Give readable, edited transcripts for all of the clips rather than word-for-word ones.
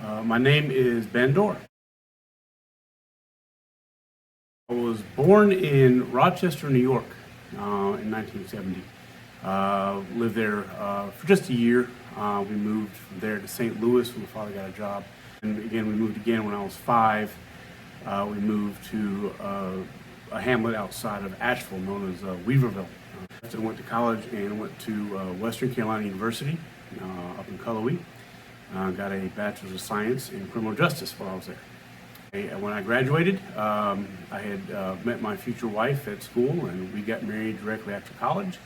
My name is Ben Dorr. I was born in Rochester, New York in 1970. Lived there for just a year. We moved from there to St. Louis when my father got a job. And again, we moved again when I was 5. We moved to a hamlet outside of Asheville known as Weaverville. I went to college and went to Western Carolina University up in Cullowhee. Got a Bachelor's of Science in Criminal Justice while I was there. When I graduated, I had met my future wife at school, and we got married directly after college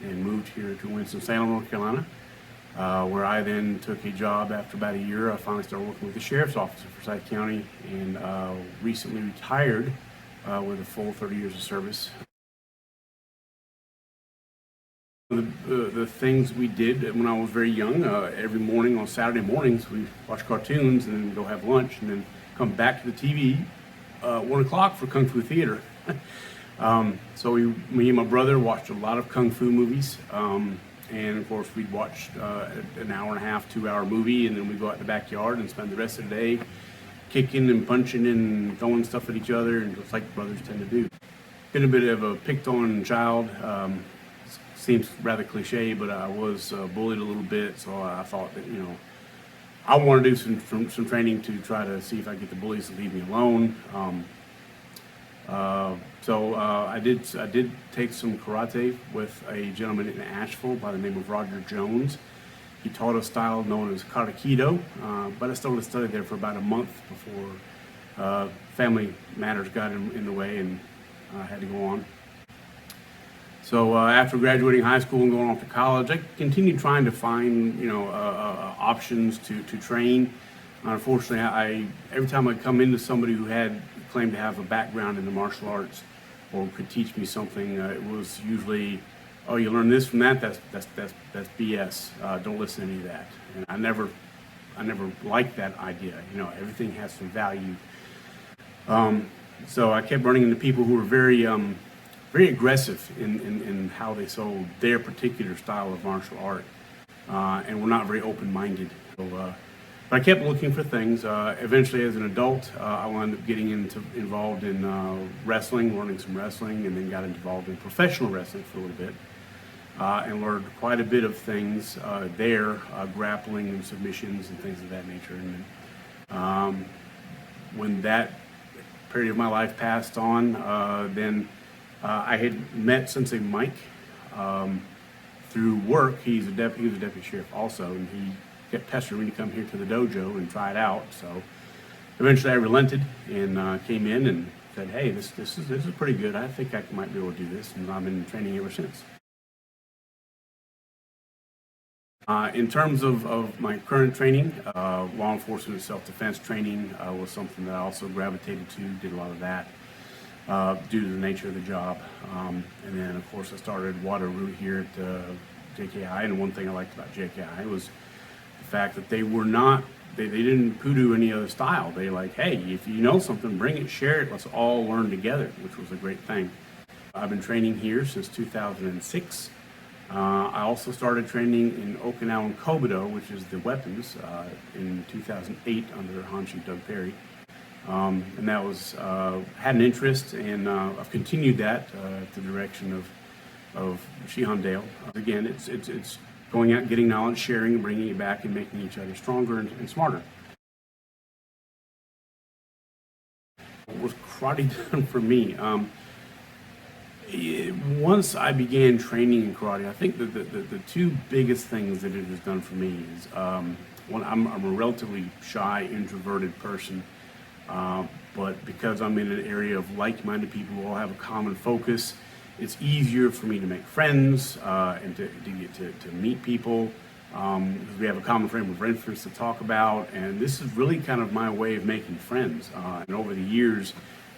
and moved here to Winston-Salem, North Carolina, where I then took a job after about a year. I finally started working with the Sheriff's Office of Forsyth County and recently retired with a full 30 years of service. The things we did when I was very young, every morning on Saturday mornings, we watch cartoons and then go have lunch and then come back to the TV 1 o'clock for Kung Fu theater. So me and my brother watched a lot of Kung Fu movies. And of course we'd watch an hour and a half, 2-hour movie, and then we'd go out in the backyard and spend the rest of the day kicking and punching and throwing stuff at each other, and just like brothers tend to do. Been a bit of a picked on child. Seems rather cliche, but I was bullied a little bit, so I thought that, I want to do some training to try to see if I can get the bullies to leave me alone. So I did take some karate with a gentleman in Asheville by the name of Roger Jones. He taught a style known as Karakido, but I started to study there for about a month before family matters got in the way and I had to go on. So after graduating high school and going off to college, I continued trying to find, options to train. Unfortunately, every time I come into somebody who had claimed to have a background in the martial arts or could teach me something, it was usually, oh, you learn this from that? That's BS. Don't listen to any of that. And I never liked that idea. Everything has some value. So I kept running into people who were very aggressive in how they sold their particular style of martial art, and were not very open-minded. So, but I kept looking for things. Eventually, as an adult, I wound up getting involved in wrestling, learning some wrestling, and then got involved in professional wrestling for a little bit, and learned quite a bit of things there, grappling and submissions and things of that nature. And when that period of my life passed on, then I had met Sensei Mike through work. He was a deputy sheriff also, and he kept pestering me to come here to the dojo and try it out. So eventually I relented and came in and said, hey, this is pretty good. I think I might be able to do this, and I've been training ever since. In terms of my current training, law enforcement self-defense training was something that I also gravitated to, did a lot of that. Due to the nature of the job. And then, of course, I started Waterloo here at JKI, and one thing I liked about JKI was the fact that they didn't poodoo any other style. They like, hey, if you know something, bring it, share it, let's all learn together, which was a great thing. I've been training here since 2006. I also started training in Okinawa and Kobudo, which is the weapons, in 2008 under Hanshi Doug Perry. And that was, had an interest, and I've continued that the direction of Shihan Dale. Again, it's going out, getting knowledge, sharing, bringing it back, and making each other stronger and smarter. What was karate done for me? Once I began training in karate, I think that the two biggest things that it has done for me is, one, I'm a relatively shy, introverted person. But because I'm in an area of like-minded people who all have a common focus, it's easier for me to make friends and to get to meet people because we have a common frame of reference to talk about. And this is really kind of my way of making friends. And over the years,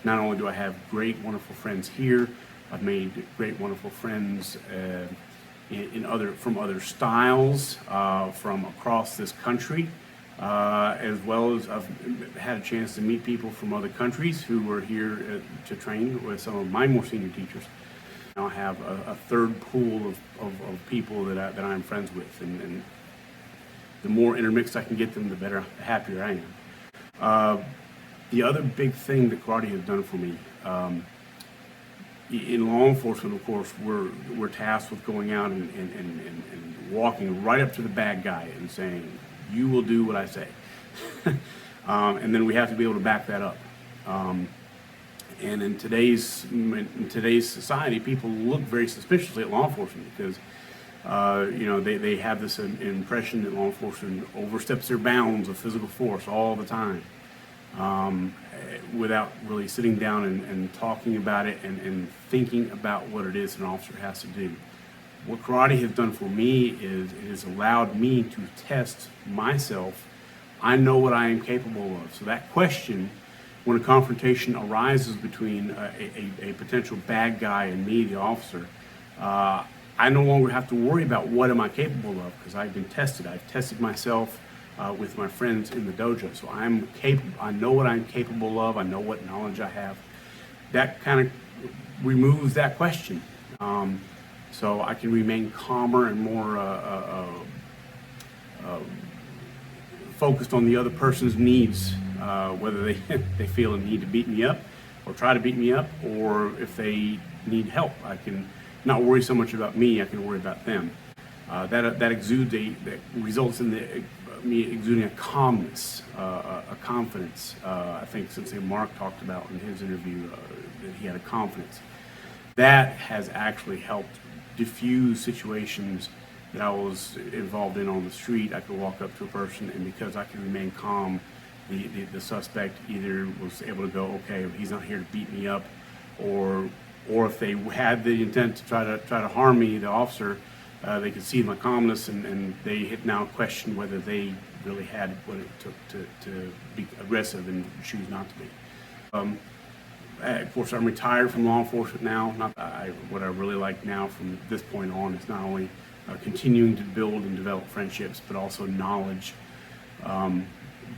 not only do I have great, wonderful friends here, I've made great, wonderful friends from other styles from across this country. As well as I've had a chance to meet people from other countries who were here to train with some of my more senior teachers. Now I have a third pool of people that I'm friends with, and the more intermixed I can get them, the better, the happier I am. The other big thing that karate has done for me, in law enforcement, of course, we're tasked with going out and walking right up to the bad guy and saying, "You will do what I say," and then we have to be able to back that up. And in today's society, people look very suspiciously at law enforcement because they have this impression that law enforcement oversteps their bounds of physical force all the time, without really sitting down and talking about it and thinking about what it is an officer has to do. What karate has done for me is it has allowed me to test myself. I know what I am capable of. So that question, when a confrontation arises between a potential bad guy and me, the officer, I no longer have to worry about what am I capable of because I've been tested. I've tested myself with my friends in the dojo. So I'm capable. I know what I'm capable of. I know what knowledge I have. That kind of removes that question. So I can remain calmer and more focused on the other person's needs, whether they feel a need to beat me up or try to beat me up, or if they need help. I can not worry so much about me, I can worry about them. That results in me exuding a calmness, a confidence. I think Sensei Mark talked about in his interview that he had a confidence. That has actually helped diffuse situations that I was involved in on the street. I could walk up to a person, and because I could remain calm, the suspect either was able to go, okay, he's not here to beat me up, or if they had the intent to try to harm me, the officer, they could see my calmness, and they had now questioned whether they really had what it took to be aggressive and choose not to be. Of course, I'm retired from law enforcement now. What I really like now from this point on is not only continuing to build and develop friendships, but also knowledge,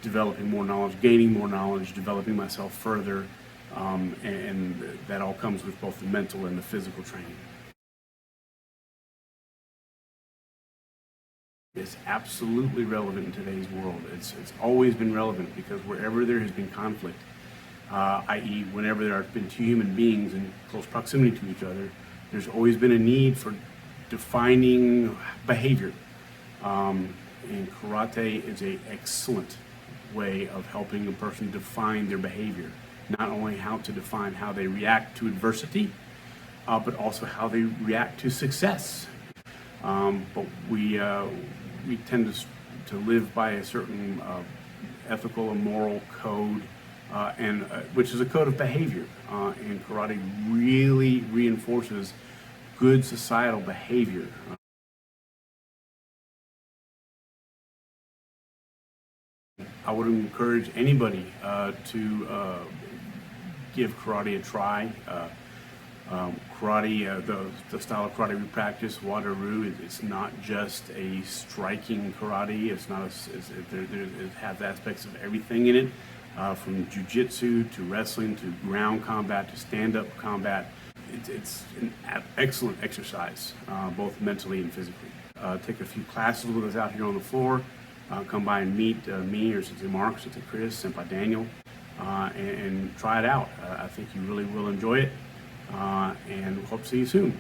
developing more knowledge, gaining more knowledge, developing myself further, and that all comes with both the mental and the physical training. It's absolutely relevant in today's world. It's always been relevant because wherever there has been conflict, i.e. whenever there have been two human beings in close proximity to each other, there's always been a need for defining behavior. And karate is an excellent way of helping a person define their behavior. Not only how to define how they react to adversity, but also how they react to success. But we tend to live by a certain ethical and moral code, which is a code of behavior. And karate really reinforces good societal behavior. I would encourage anybody to give karate a try. Karate, the style of karate we practice, Wado-ryu, it's not just a striking karate. It's not. It has aspects of everything in it, from jiu-jitsu to wrestling to ground combat to stand-up combat. It's an excellent exercise, both mentally and physically. Take a few classes with us out here on the floor. Come by and meet me or Sensei Mark, Sensei Chris, Senpai Daniel, and try it out. I think you really will enjoy it, and hope to see you soon.